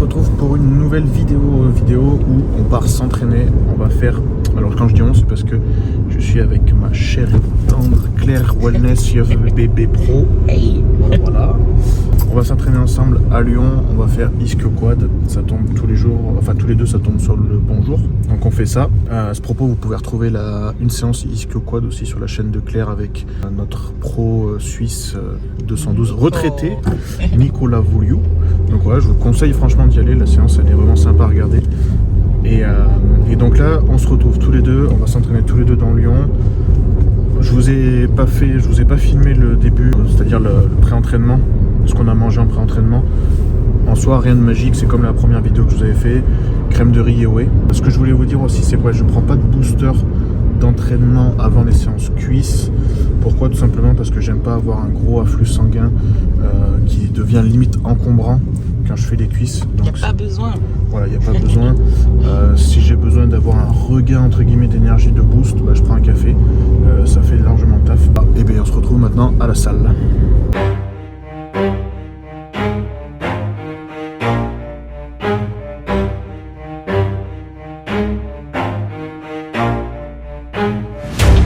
retrouve pour une nouvelle vidéo où on part s'entraîner. On va faire, alors quand je dis on, c'est parce que je suis avec ma chère et tendre Claire Wellness BB Pro. Voilà. On va s'entraîner ensemble à Lyon. On va faire ischio quad. Ça tombe tous les jours, enfin tous les deux, ça tombe sur le bon jour. Donc on fait ça. À ce propos, vous pouvez retrouver une séance ischio quad aussi sur la chaîne de Claire avec notre pro suisse 212 retraité, Nicolas Vouliou. Donc voilà, je vous conseille franchement d'y aller. La séance, elle est vraiment sympa à regarder. Et donc là, on se retrouve tous les deux. On va s'entraîner tous les deux dans Lyon. Je vous ai pas filmé le début, c'est-à-dire le pré-entraînement, ce qu'on a mangé en pré-entraînement. En soi, rien de magique, c'est comme la première vidéo que je vous avais fait, crème de riz et whey. Ce que je voulais vous dire aussi, c'est que je prends pas de booster d'entraînement avant les séances cuisses. Pourquoi? Tout simplement parce que j'aime pas avoir un gros afflux sanguin qui devient limite encombrant quand je fais les cuisses. Il n'y a pas besoin. Voilà, il n'y a pas besoin. Si j'ai besoin d'avoir un regain entre guillemets d'énergie, de boost, je prends un café. Ça fait largement le taf. Et bien on se retrouve maintenant à la salle.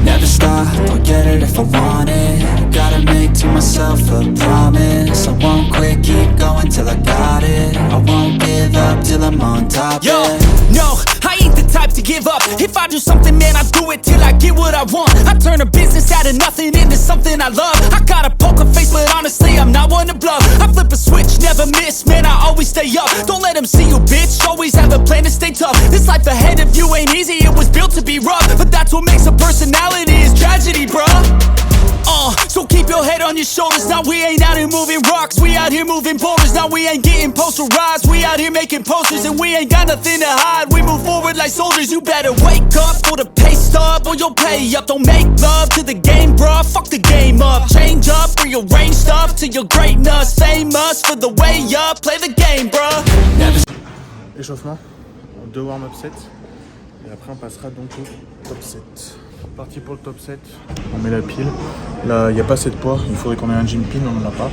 Never stop, I'll get it if I want it. Gotta make to myself a promise. I won't quit, keep going till I got it. I won't give up till I'm on top. Yo, no, I ain't the type to give up. If I do something, man, I do it till I get what I want. I turn a business out of nothing into something I love. I got a poker face, but honestly, I'm not one to bluff. I flip a switch, never miss, man, I always stay up. Don't let them see you, bitch, always have a plan to stay tough. This life ahead of you ain't easy, it was built to be rough. But that's what makes a personality, is tragedy, bruh. So keep your head on your shoulders. Now we ain't out here moving rocks, we out here moving boulders. Now we ain't getting posterized, we out here making posters. And we ain't got nothing to hide, we move forward like soldiers. You better wake up for the pay stub or you'll pay up. Don't make love to the game, bruh, fuck the game up. Change up, rearrange stuff to your greatness. Famous for the way up, play the game, bruh. Échauffement, 2 warm-up sets. Et après on passera donc au top 7. Parti pour le top 7, on met la pile. Là, il n'y a pas assez de poids, il faudrait qu'on ait un gym pin, on n'en a pas.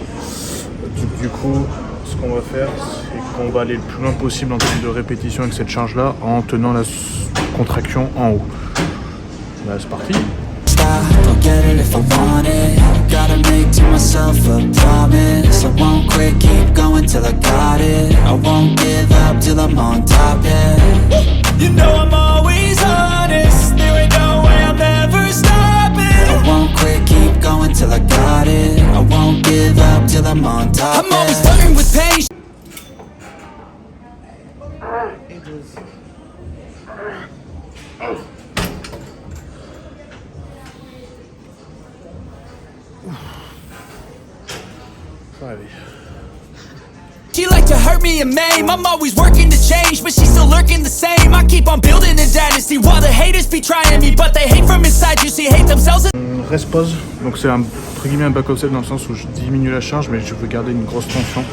Du coup, ce qu'on va faire, c'est qu'on va aller le plus loin possible en termes de répétition avec cette charge-là, en tenant la contraction en haut. Là, c'est parti. I'll get it if I want it. Gotta make to myself a promise. I won't quit, keep going till I got it. I won't give up till I'm on top, yeah. You know I'm always honest, there ain't no way I'm ever stopping. I won't quit, keep going till I got it. I won't give up till I'm on top, I'm always flirting with pain. She like to hurt me and maim. I'm always working to change, but she's still lurking the same. I keep on building a dynasty while the haters be trying me, but they hate from inside. You see, hate themselves. Rest pause, donc c'est entre guillemets un back offset dans le sens où je diminue la charge, mais je veux garder une grosse tension.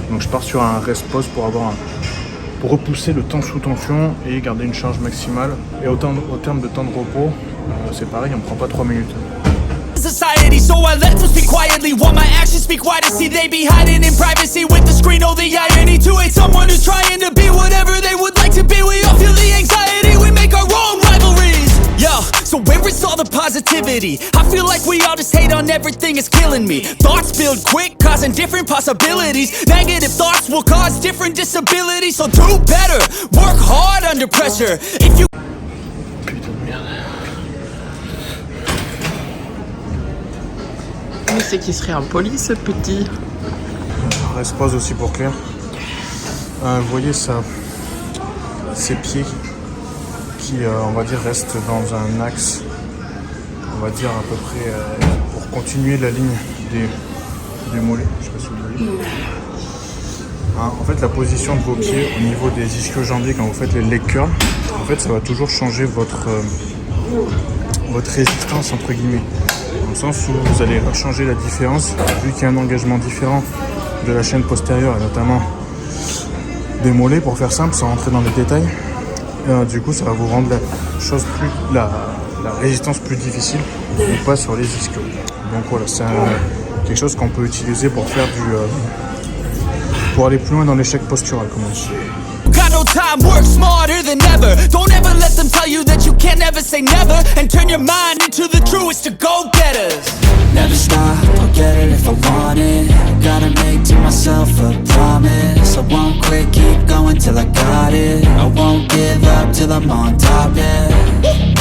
Donc je pars sur un rest pause pour repousser le temps sous tension et garder une charge maximale. Et au terme de temps de repos, c'est pareil, on ne prend pas 3 minutes. Society, so I let them speak quietly while my actions speak wider. See, they be hiding in privacy with the screen. Oh, the irony to hate someone who's trying to be whatever they would like to be. We all feel the anxiety, we make our own rivalries. Yo, so where is all the positivity? I feel like we all just hate on everything, it's killing me. Thoughts build quick, causing different possibilities. Negative thoughts will cause different disabilities. So do better, work hard under pressure. If you Mais c'est qu'il serait impoli ce petit. Reste pause aussi pour Claire. Vous voyez ça, ses pieds qui, on va dire, restent dans un axe, on va dire à peu près pour continuer la ligne des mollets. Je sais pas si vous voyez. En fait, la position de vos pieds au niveau des ischio-jambiers quand vous faites les leg curls, en fait, ça va toujours changer votre résistance entre guillemets. Dans le sens où vous allez changer la différence, vu qu'il y a un engagement différent de la chaîne postérieure et notamment des mollets, pour faire simple, sans rentrer dans les détails. Du coup, ça va vous rendre la résistance plus difficile, ou pas sur les ischios. Donc voilà, c'est quelque chose qu'on peut utiliser pour faire pour aller plus loin dans l'échec postural, comme on dit. Got no time, work smarter than ever. Don't ever let them tell you that you can't ever say never. And turn your mind into the truest of go-getters. Never stop, I'll get it if I want it. Gotta make to myself a promise. I won't quit, keep going till I got it. I won't give up till I'm on top, yeah.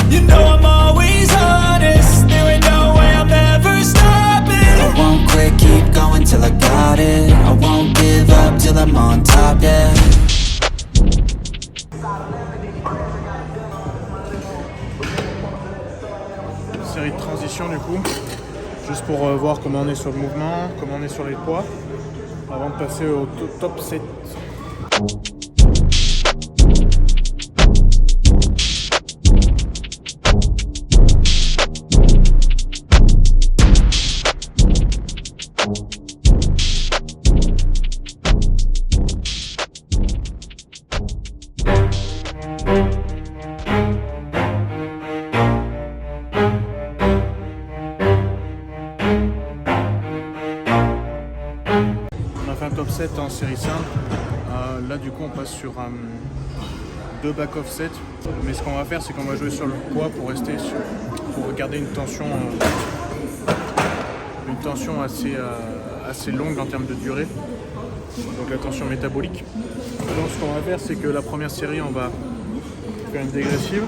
You know I'm always honest. There ain't no way I'm ever stopping. I won't quit, keep going till I got it. I won't give up till I'm on top, yeah. Série de transition du coup, juste pour voir comment on est sur le mouvement, comment on est sur les poids, avant de passer au top 7. Top 7 en série simple. Là du coup on passe sur 2 back off set, mais ce qu'on va faire c'est qu'on va jouer sur le poids pour rester pour garder une tension assez longue en termes de durée, donc la tension métabolique. Donc ce qu'on va faire c'est que la première série on va faire une dégressive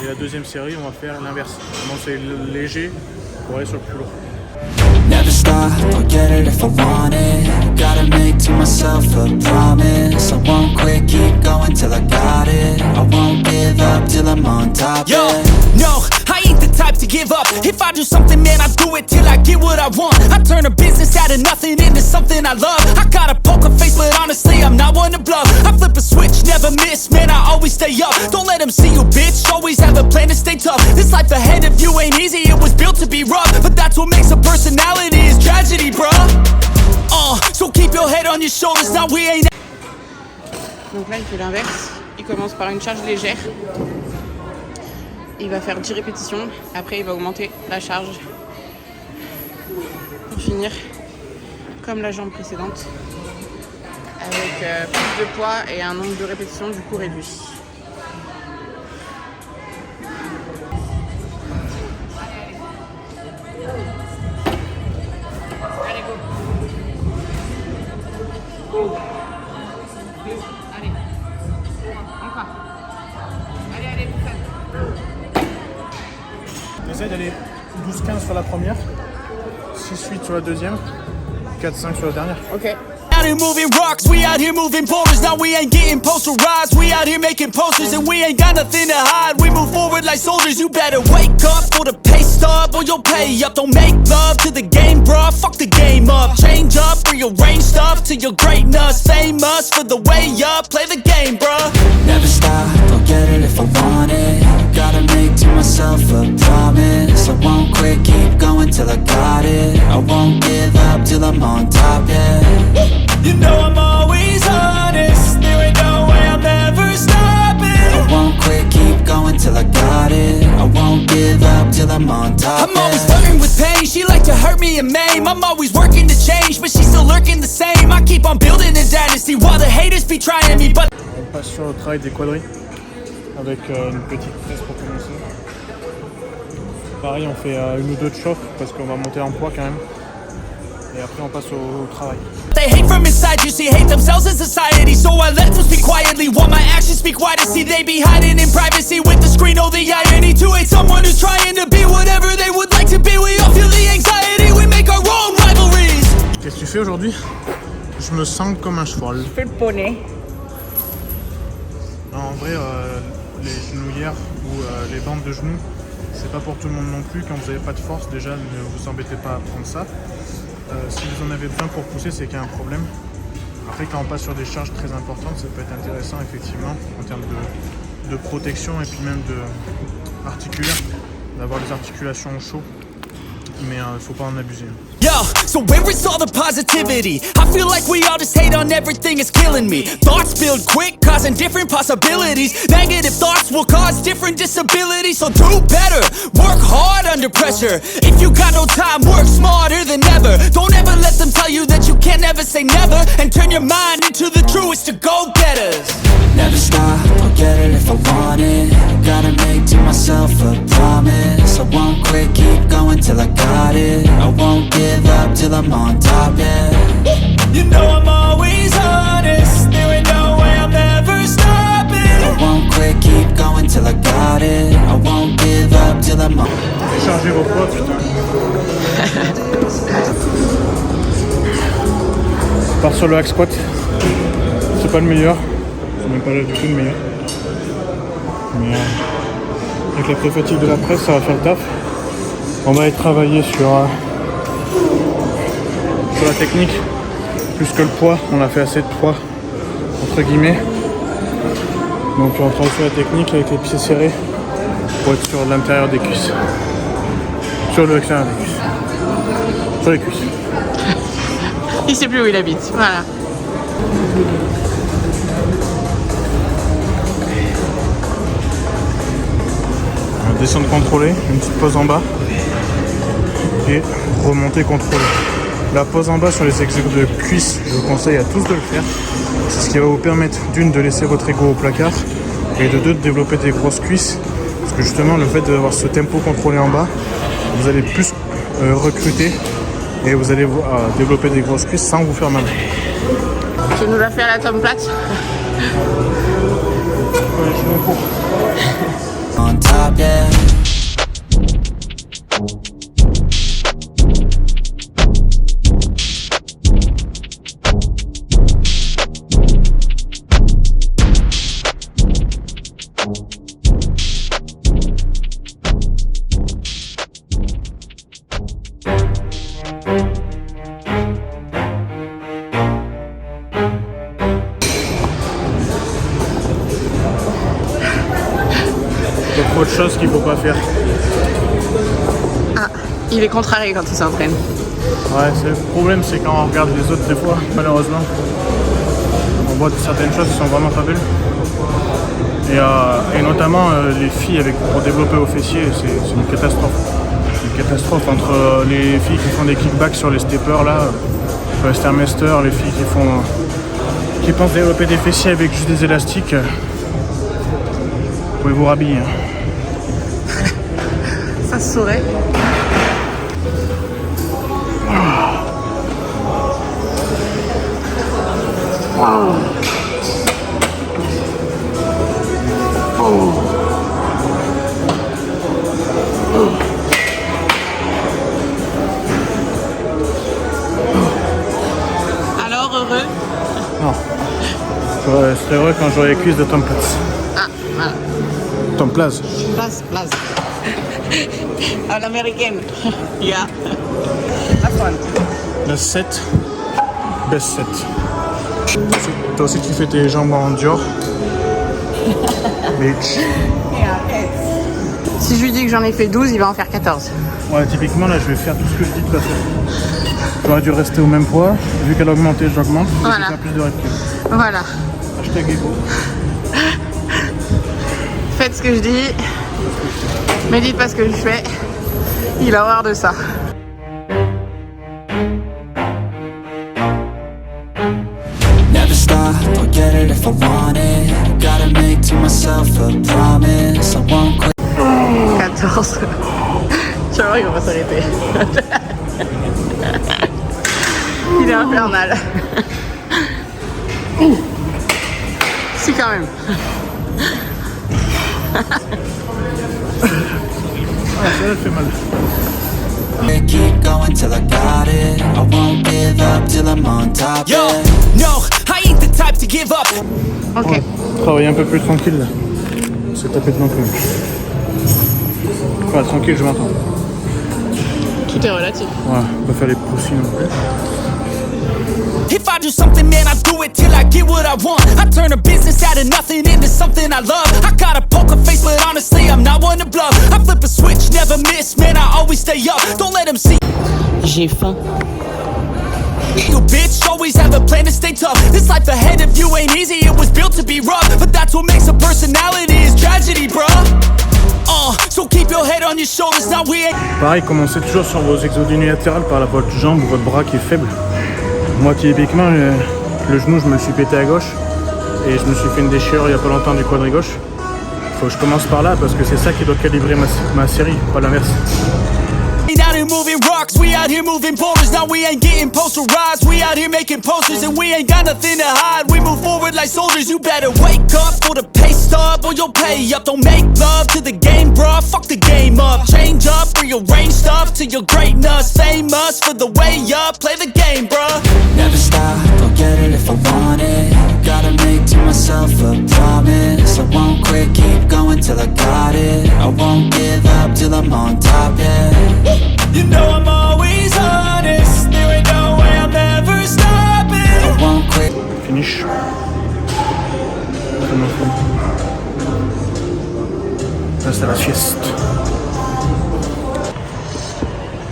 et la deuxième série on va faire l'inverse. Donc c'est léger pour aller sur le plus lourd. Never stop, I'll get it if I want it. Gotta make to myself a promise. I won't quit, keep going till I got it. I won't give up till I'm on top, Yo, yeah. no, I ain't the type to give up. If I do something, man, I do it till I get what I want. I turn a business out of nothing into something I love. I got a poker face, but honestly, I'm not one to bluff. I flip a switch, never miss, man, I always stay up. Don't let them see you, bitch, always have a plan to stay tough. This life ahead of you ain't easy, it was built to be rough. But that's what makes a personality, is tragedy, bruh. So keep your head on your shoulders, now we ain't. Donc là il fait l'inverse, il commence par une charge légère, il va faire 10 répétitions, après il va augmenter la charge pour finir comme la jambe précédente avec plus de poids et un nombre de répétitions du coup réduit. Allez go. Allez. Encore. Allez, vous faites. On essaie d'aller 12-15 sur la première, 6-8 sur la deuxième, 4-5 sur la dernière. Ok. Out here moving rocks, we out here moving boulders. Now we ain't getting posterized, we out here making posters. And we ain't got nothing to hide, we move forward like soldiers. You better wake up for the pay stub or you'll pay up. Don't make love to the game, bruh, fuck the game up. Change up, rearrange stuff to your greatness. Famous for the way up, play the game, bruh. Never stop, I'll get it if I want it. Gotta make to myself a promise. I won't quit, keep going till I got it. I won't give up till I'm on top, yeah. You know I'm always honest, there ain't no way I'm ever stopping. I won't quit, keep going till I got it. I won't give up till I'm on top, I'm always flirting with pain, she like to hurt me and maim. I'm always working to change, but she's still lurking the same. I keep on building a dynasty while the haters be trying me, but On passe sur le travail des quadris avec une petite presse pour commencer. Pareil, on fait une ou deux de chauffe parce qu'on va monter en poids quand même. Et après on passe au travail. they hate from inside, you see, hate themselves as society. So I let them speak quietly while my actions speak wider. See, they be hiding in privacy with the screen. Oh, the irony to hate someone who's trying to be whatever they would like to be. We all feel the anxiety, we make our own rivalries. Qu'est-ce que tu fais aujourd'hui? Je me sens comme un cheval. Je fais le poney. En vrai, les genouillères ou les bandes de genoux, c'est pas pour tout le monde non plus. Quand vous n'avez pas de force, déjà, ne vous embêtez pas à prendre ça. Si vous en avez besoin pour pousser, c'est qu'il y a un problème. Après, quand on passe sur des charges très importantes, ça peut être intéressant, effectivement, en termes de protection et puis même articulaire, d'avoir les articulations au chaud. Mais faut pas en abuser. Yo, so where is all the positivity? I feel like we all just hate on everything, it's killing me. Thoughts build quick, causing different possibilities. Negative thoughts will cause different disabilities. So do better, work hard under pressure. If you got no time, work smarter than ever. forever. Don't ever let them tell you that you can't ever say never, and turn your mind into the truest of go-getters. Never stop, I'll get it if I want it. Gotta make to myself a promise. I won't quit, keep going till I got it. I won't give up till I'm on top, yeah. You know I'm always honest, there ain't no way I'm ever stopping. I won't quit, keep going till I got it. I won't give up till I'm on. Chargez vos poids, putain. On part sur le hack squat. C'est pas le meilleur. C'est même pas là du tout le meilleur. Mais avec la pré-fatigue de la presse, ça va faire le taf. On va être travaillé sur la technique. Plus que le poids, on a fait assez de poids entre guillemets. Donc on travaille sur la technique avec les pieds serrés pour être sur l'intérieur des cuisses. Sur l'extérieur des cuisses. Sur les cuisses. Il sait plus où il habite, voilà. Descendre contrôlée, une petite pause en bas et remonter contrôlée. La pause en bas sur les exercices de cuisses, je vous conseille à tous de le faire. C'est ce qui va vous permettre d'une de laisser votre ego au placard et de deux de développer des grosses cuisses. Parce que justement le fait d'avoir ce tempo contrôlé en bas, vous allez plus recruter et vous allez développer des grosses cuisses sans vous faire mal. Tu nous l'as fait à la tome plate. On top, yeah. Autre chose qu'il faut pas faire. Ah, il est contrarié quand il s'entraîne. Ouais, le problème c'est quand on regarde les autres des fois, malheureusement, on voit certaines choses qui sont vraiment pas belles. Et notamment les filles pour développer au fessier, c'est une catastrophe. Une catastrophe entre les filles qui font des kickbacks sur les steppers là, sur les stairmaster, les filles qui pensent développer des fessiers avec juste des élastiques. Vous pouvez vous rhabiller. Hein. Ça se saurait. Alors, heureux? Non. Je serais heureux quand j'aurai les cuisses de Tom Platz. Ah, voilà. Tom Platz. Place. À l'américaine. Yeah. Last one. La 7. Best 7. Toi aussi tu fais tes jambes en Dior. Bitch. Si je lui dis que j'en ai fait 12, il va en faire 14. Ouais, typiquement là je vais faire tout ce que je dis de pas faire. J'aurais dû rester au même poids. Vu qu'elle a augmenté, j'augmente. Voilà. Je vais faire plus de répétitions. Voilà. Hashtag ego. Faites ce que je dis, mais dites pas ce que je fais. Il a horreur de ça. Never stop, I'll get it if I want it. Gotta make to myself a promise. I won't quit. 14. Tu vas voir, il va pas s'arrêter. Il est infernal. Si, quand même. Ah, ça fait mal. Keep going till I got it. I won't give up till I'm on top. Yo, Yeah. no, I ain't the type to give up. Ok. Travailler un peu plus tranquille là. C'est tapé de non plus. Enfin, tranquille, je m'entends. Tout est relatif. Ouais, on va faire les poussines non plus. If I do something, man, I do it till I get what I want. I turn a business out of nothing into something I love. I got a poker face, but honestly, I'm not one to bluff. I flip a switch, never miss, man, I always stay up. Don't let them see J'ai faim. you, bitch. Always have a plan to stay tough. This life ahead of you ain't easy, it was built to be rough. But that's what makes a personality is tragedy, bruh. So keep your head on your shoulders, now we ain't. Pareil, commencez toujours sur vos exos unilatérales par votre jambe ou votre bras qui est faible. Moi, typiquement, le genou, je me le suis pété à gauche et je me suis fait une déchirure il y a pas longtemps du quadri gauche. Faut que je commence par là parce que c'est ça qui doit calibrer ma série, pas l'inverse. Out here moving rocks, we out here moving boulders. Now we ain't getting posterized, we out here making posters, and we ain't got nothing to hide. We move forward like soldiers. You better wake up for the pay stub or you'll pay up. Don't make love to the game, bruh, fuck the game up. Change up, rearrange stuff to your greatness. Famous for the way up, play the game, bruh. Never stop, I'll get it if I want it. Gotta make to myself a promise. I won't quit, keep going till I got it. I won't give up till I'm on top, yeah. You know I'm always honest. There ain't no way I'm ever stopping. I won't quit. Finish. Là, c'est la sieste.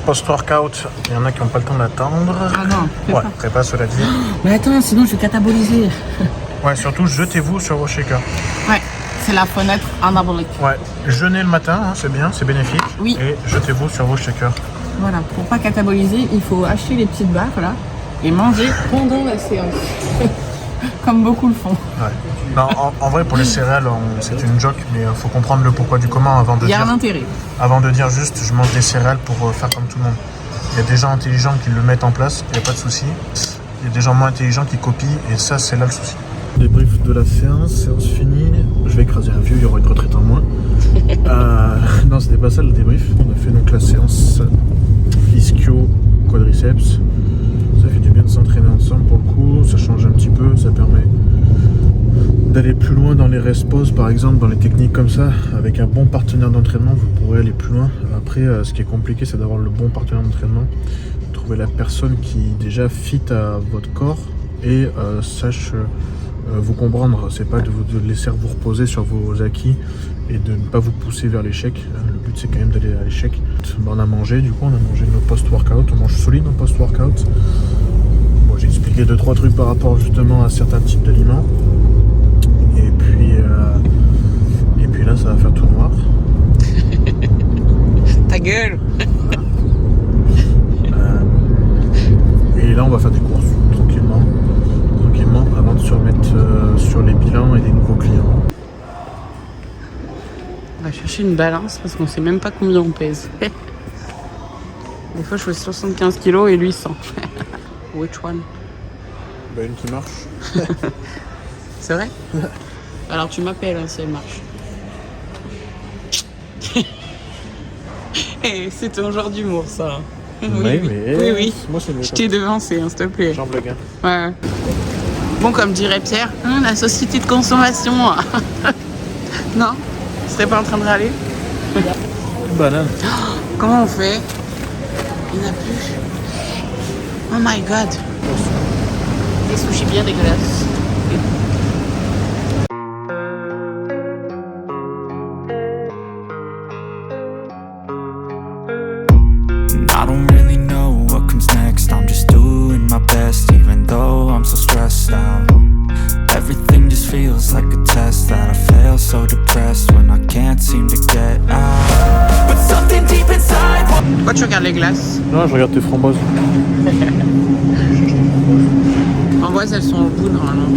Post-workout, il y en a qui n'ont pas le temps d'attendre. Ah non, Ouais, prépa cela dit. Mais attends, sinon je vais cataboliser. Ouais, surtout jetez-vous sur vos shakers. Ouais, c'est la fenêtre anabolique. Ouais, jeûnez le matin, hein, c'est bien, c'est bénéfique. Oui. Et jetez-vous sur vos shakers. Voilà, pour pas cataboliser, il faut acheter les petites barres là et manger pendant la séance. Comme beaucoup le font. Ouais. Non, en vrai, pour les céréales, c'est une joke, mais il faut comprendre le pourquoi du comment avant de Il y a dire. un intérêt. Avant de dire juste, je mange des céréales pour faire comme tout le monde. Il y a des gens intelligents qui le mettent en place, il n'y a pas de souci. Il y a des gens moins intelligents qui copient, et ça, c'est là le souci. Débrief de la séance finie. Je vais écraser un vieux, il y aura une retraite en moins. Non, c'était pas ça le débrief. On a fait donc la séance ischio quadriceps. Ça fait du bien de s'entraîner ensemble pour le coup. Ça change un petit peu, ça permet d'aller plus loin dans les rest-pause, par exemple, dans les techniques comme ça. Avec un bon partenaire d'entraînement, vous pourrez aller plus loin. Après, ce qui est compliqué, c'est d'avoir le bon partenaire d'entraînement. Trouver la personne qui déjà fit à votre corps et sache vous comprendre. C'est pas de vous laisser vous reposer sur vos acquis et de ne pas vous pousser vers l'échec. Le but, c'est quand même d'aller à l'échec. On a mangé, du coup, on a mangé nos post-workout. On mange solide en post-workout. Bon, j'ai expliqué 2-3 trucs par rapport justement à certains types d'aliments. Et puis là, ça va faire tout noir. Ta gueule. Et là, on va faire des courses tranquillement, avant de se remettre sur les bilans et des nouveaux clients. On va chercher une balance parce qu'on sait même pas combien on pèse. Des fois, je fais 75 kilos et lui 100. Which one? Bah, une qui marche. C'est vrai? Alors tu m'appelles hein, si elle marche. Et c'est ton genre d'humour ça. Oui. Moi, c'est mieux. Je t'ai devancé, hein, s'il te plaît. J'en blague. Ouais. Bon, comme dirait Pierre, la société de consommation. Non? Tu serais pas en train de râler? Une banane. Comment on fait? Il n'y en a plus. Oh my god. Des sushis bien dégueulasses. I don't really know what comes next. I'm just doing my best, even though I'm so stressed out. Everything just feels like a test that I fail, so depressed when I can't seem to get out. But something deep inside. Pourquoi tu regardes les glaces? Non, je regarde tes framboises. Framboises, elles sont au bout normalement.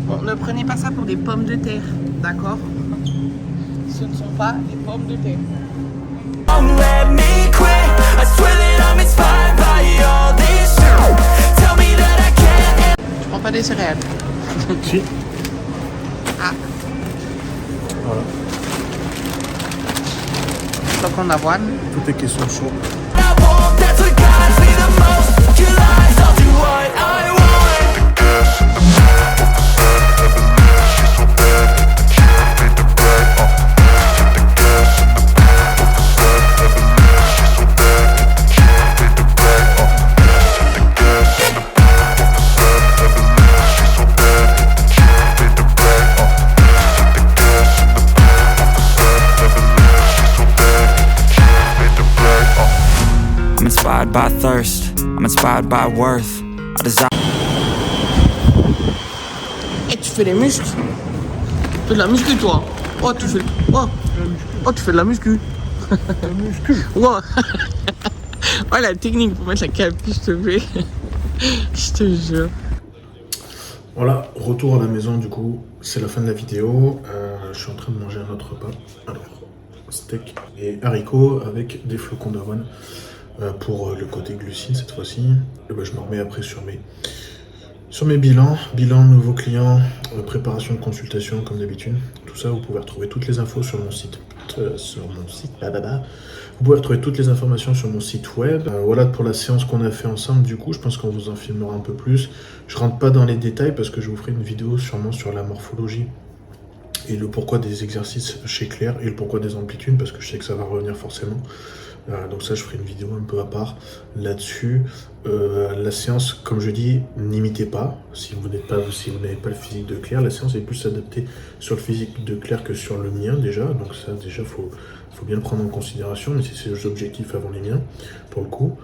Bon, ne prenez pas ça pour des pommes de terre, d'accord? Ce ne sont pas des pommes de terre. Don't let me quit. I swear that I'm inspired by all this shit. Tell me that I can't. Tu prends pas des céréales? Si. Ah. Voilà. Flocons d'avoine. Tout est question de choix. I want, that's what guides me the most. Your lies, I'll do what I want. I'm inspired by thirst, I'm inspired by worth. I desire. Et tu fais les muscles? Tu fais de la muscu toi? Oh, tu fais. Oh! Oh, tu fais de la muscu. Wow. Oh, la technique pour mettre la capuche, je te fais. Je te jure. Voilà, retour à la maison du coup, c'est la fin de la vidéo. Je suis en train de manger un autre repas. Alors, steak et haricots avec des flocons d'avoine pour le côté glucides cette fois-ci. Et ben, je m'en remets après sur mes bilans. Bilan, nouveaux clients, préparation de consultation comme d'habitude. Tout ça, vous pouvez retrouver toutes les infos sur mon site. Vous pouvez retrouver toutes les informations sur mon site web. Voilà pour la séance qu'on a fait ensemble. Du coup, je pense qu'on vous en filmera un peu plus. Je rentre pas dans les détails parce que je vous ferai une vidéo sûrement sur la morphologie et le pourquoi des exercices chez Claire et le pourquoi des amplitudes parce que je sais que ça va revenir forcément. Donc ça, je ferai une vidéo un peu à part là-dessus. La séance, comme je dis, n'imitez pas. Si vous n'avez pas le physique de Claire, la séance est plus adaptée sur le physique de Claire que sur le mien déjà. Donc ça, déjà, faut bien le prendre en considération. Mais c'est les objectifs avant les miens, pour le coup.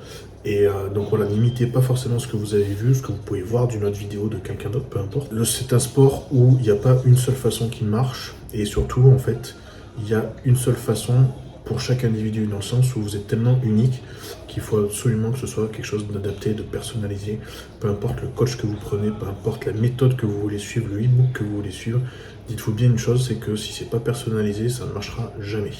Et donc voilà, n'imitez pas forcément ce que vous avez vu, ce que vous pouvez voir d'une autre vidéo de quelqu'un d'autre, peu importe. C'est un sport où il n'y a pas une seule façon qui marche. Et surtout, en fait, il y a une seule façon pour chaque individu, dans le sens où vous êtes tellement unique qu'il faut absolument que ce soit quelque chose d'adapté, de personnalisé, peu importe le coach que vous prenez, peu importe la méthode que vous voulez suivre, le e-book que vous voulez suivre, dites-vous bien une chose, c'est que si c'est pas personnalisé, ça ne marchera jamais.